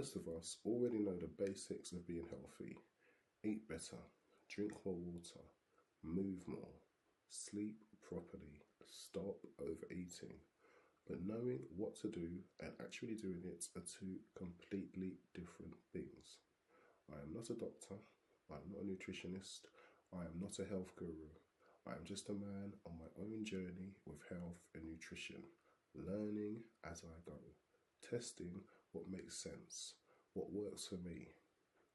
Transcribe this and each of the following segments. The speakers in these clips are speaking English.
Most of us already know the basics of being healthy. Eat better, drink more water, move more, sleep properly, stop overeating. But knowing what to do and actually doing it are two completely different things. I am not a doctor, I am not a nutritionist, I am not a health guru. I am just a man on my own journey with health and nutrition, learning as I go, testing what makes sense, what works for me.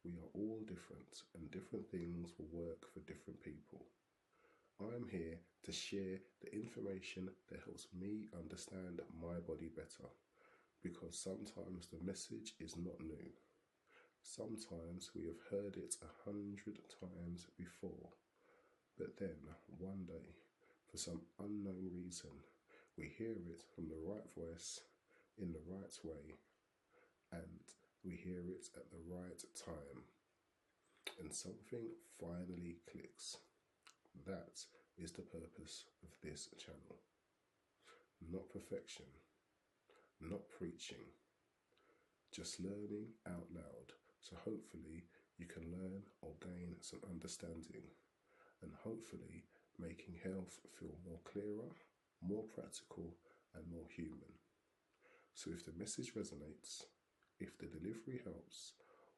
We are all different, and different things will work for different people. I am here to share the information that helps me understand my body better, because sometimes the message is not new. Sometimes we have heard it 100 times before, but then one day, for some unknown reason, we hear it from the right voice, in the right way, and we hear it at the right time, and something finally clicks. That is the purpose of this channel. Not perfection, not preaching, just learning out loud, so hopefully you can learn or gain some understanding, and hopefully making health feel more clearer, more practical, and more human. So if the message resonates, if the delivery helps,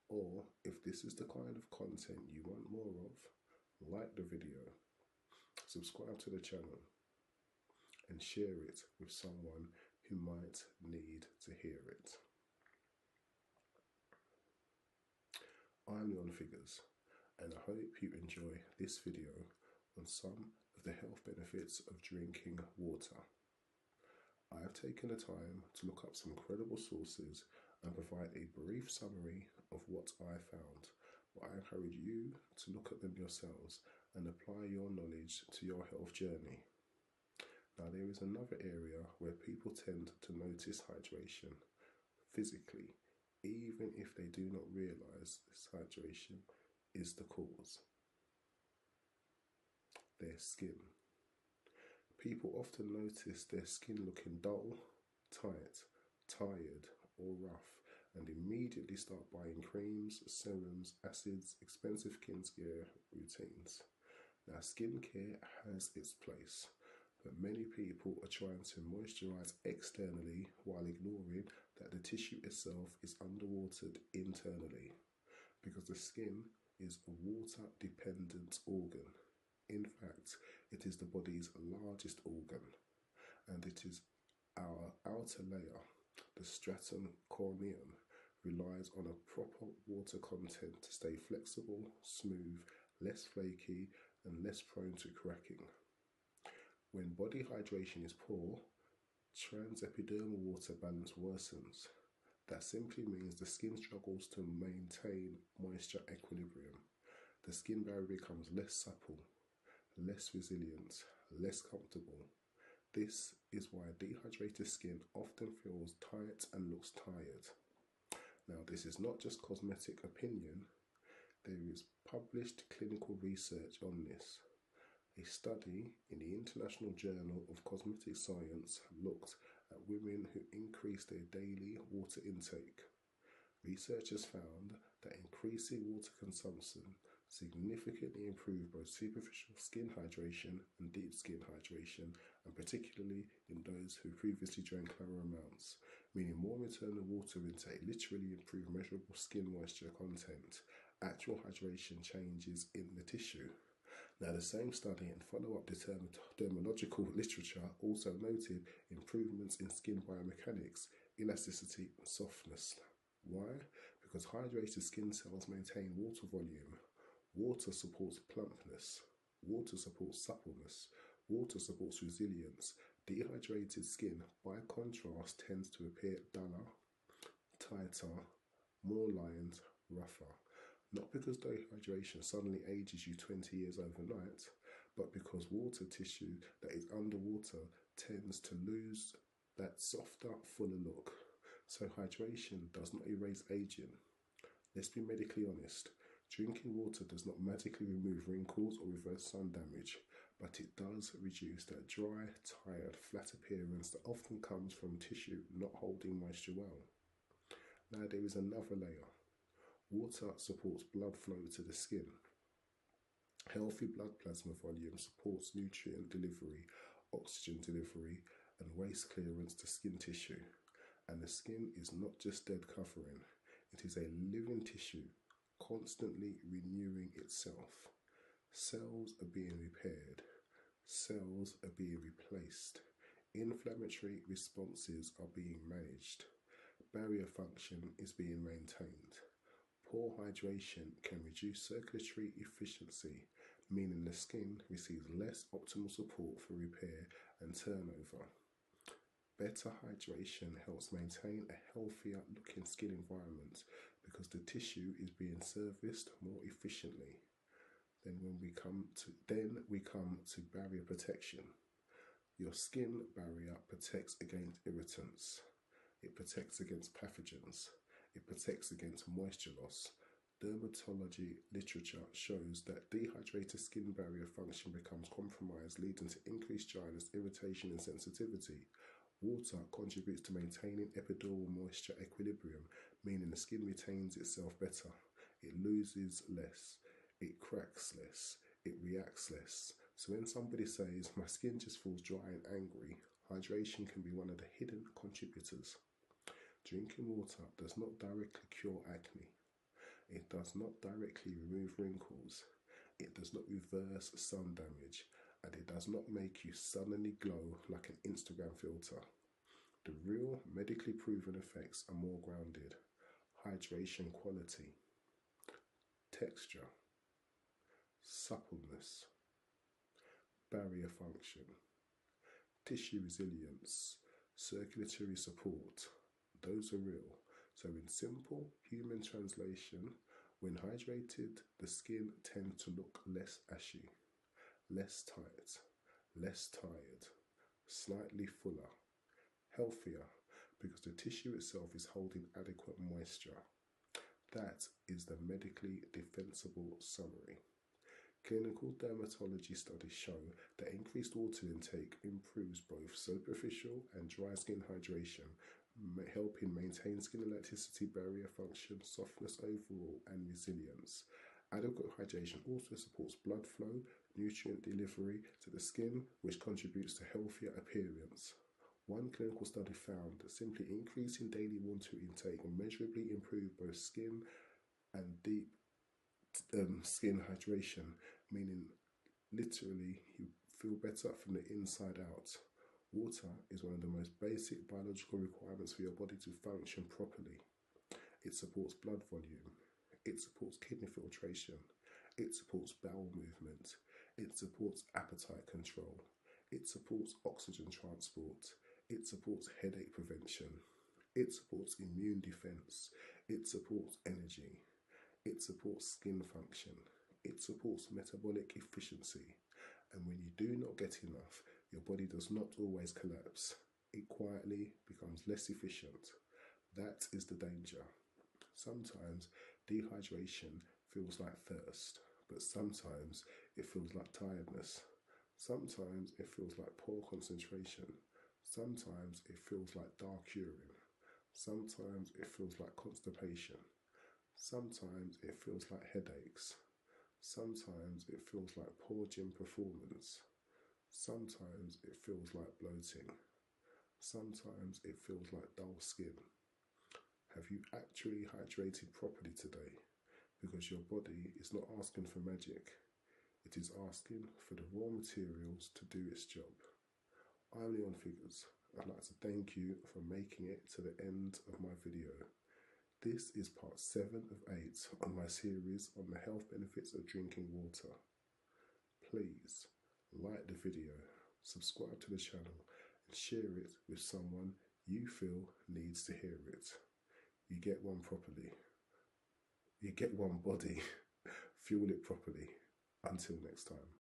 or if this is the kind of content you want more of, like the video, subscribe to the channel, and share it with someone who might need to hear it. I'm Leon Figures, and I hope you enjoy this video on some of the health benefits of drinking water. I have taken the time to look up some credible sources and provide a brief summary of what I found, but I encourage you to look at them yourselves and apply your knowledge to your health journey. Now, there is another area where people tend to notice hydration physically, even if they do not realize this hydration is the cause: their skin. People often notice their skin looking dull, tight, tired, or rough, and immediately start buying creams, serums, acids, expensive skincare routines. Now, skincare has its place, but many people are trying to moisturize externally while ignoring that the tissue itself is underwatered internally, because the skin is a water-dependent organ. In fact, it is the body's largest organ, and it is our outer layer, the stratum corneum, relies on a proper water content to stay flexible, smooth, less flaky, and less prone to cracking. When body hydration is poor, transepidermal water balance worsens. That simply means the skin struggles to maintain moisture equilibrium. The skin barrier becomes less supple, less resilient, less comfortable. This is why dehydrated skin often feels tight and looks tired. Now, this is not just cosmetic opinion. There is published clinical research on this. A study in the International Journal of Cosmetic Science looked at women who increased their daily water intake. Researchers found that increasing water consumption significantly improved both superficial skin hydration and deep skin hydration, and particularly in those who previously drank lower amounts, meaning more internal water intake literally improved measurable skin moisture content, actual hydration changes in the tissue. Now, the same study and follow-up dermatological literature also noted improvements in skin biomechanics, elasticity, and softness. Why? Because hydrated skin cells maintain water volume. Water supports plumpness. Water supports suppleness. Water supports resilience. Dehydrated skin, by contrast, tends to appear duller, tighter, more lined, rougher. Not because dehydration suddenly ages you 20 years overnight, but because water tissue that is underwater tends to lose that softer, fuller look. So hydration does not erase aging. Let's be medically honest. Drinking water does not magically remove wrinkles or reverse sun damage, but it does reduce that dry, tired, flat appearance that often comes from tissue not holding moisture well. Now there is another layer. Water supports blood flow to the skin. Healthy blood plasma volume supports nutrient delivery, oxygen delivery, and waste clearance to skin tissue. And the skin is not just dead covering, it is a living tissue, constantly renewing itself. Cells are being repaired, cells are being replaced, inflammatory responses are being managed, barrier function is being maintained. Poor hydration can reduce circulatory efficiency, meaning the skin receives less optimal support for repair and turnover. Better hydration helps maintain a healthier looking skin environment because the tissue is being serviced more efficiently. Then we come to barrier protection. Your skin barrier protects against irritants. It protects against pathogens. It protects against moisture loss. Dermatology literature shows that dehydrated skin barrier function becomes compromised, leading to increased dryness, irritation, and sensitivity. Water contributes to maintaining epidural moisture equilibrium, meaning the skin retains itself better. It loses less. It cracks less. It reacts less. So when somebody says, my skin just feels dry and angry, hydration can be one of the hidden contributors. Drinking water does not directly cure acne. It does not directly remove wrinkles. It does not reverse sun damage. And it does not make you suddenly glow like an Instagram filter. The real medically proven effects are more grounded. Hydration quality, texture, suppleness, barrier function, tissue resilience, circulatory support. Those are real. So in simple human translation, when hydrated, the skin tends to look less ashy, less tight, less tired, slightly fuller, healthier, because the tissue itself is holding adequate moisture. That is the medically defensible summary. Clinical dermatology studies show that increased water intake improves both superficial and dry skin hydration, helping maintain skin elasticity, barrier function, softness overall, and resilience. Adequate hydration also supports blood flow, nutrient delivery to the skin, which contributes to healthier appearance. One clinical study found that simply increasing daily water intake measurably improved both skin and deep skin hydration, meaning literally you feel better from the inside out. Water is one of the most basic biological requirements for your body to function properly. It supports blood volume, it supports kidney filtration, it supports bowel movement, it supports appetite control, it supports oxygen transport, it supports headache prevention, it supports immune defense, it supports energy, it supports skin function, it supports metabolic efficiency. And when you do not get enough, your body does not always collapse. It quietly becomes less efficient. That is the danger. Sometimes dehydration feels like thirst, but sometimes it feels like tiredness. Sometimes it feels like poor concentration. Sometimes it feels like dark urine. Sometimes it feels like constipation. Sometimes it feels like headaches. Sometimes it feels like poor gym performance. Sometimes it feels like bloating. Sometimes it feels like dull skin. Have you actually hydrated properly today? Because your body is not asking for magic. It is asking for the raw materials to do its job. I'm Leon Figures. I'd like to thank you for making it to the end of my video. This is part 7 of 8 on my series on the health benefits of drinking water. Please like the video, subscribe to the channel, and share it with someone you feel needs to hear it. You get one properly. You get one body. Fuel it properly. Until next time.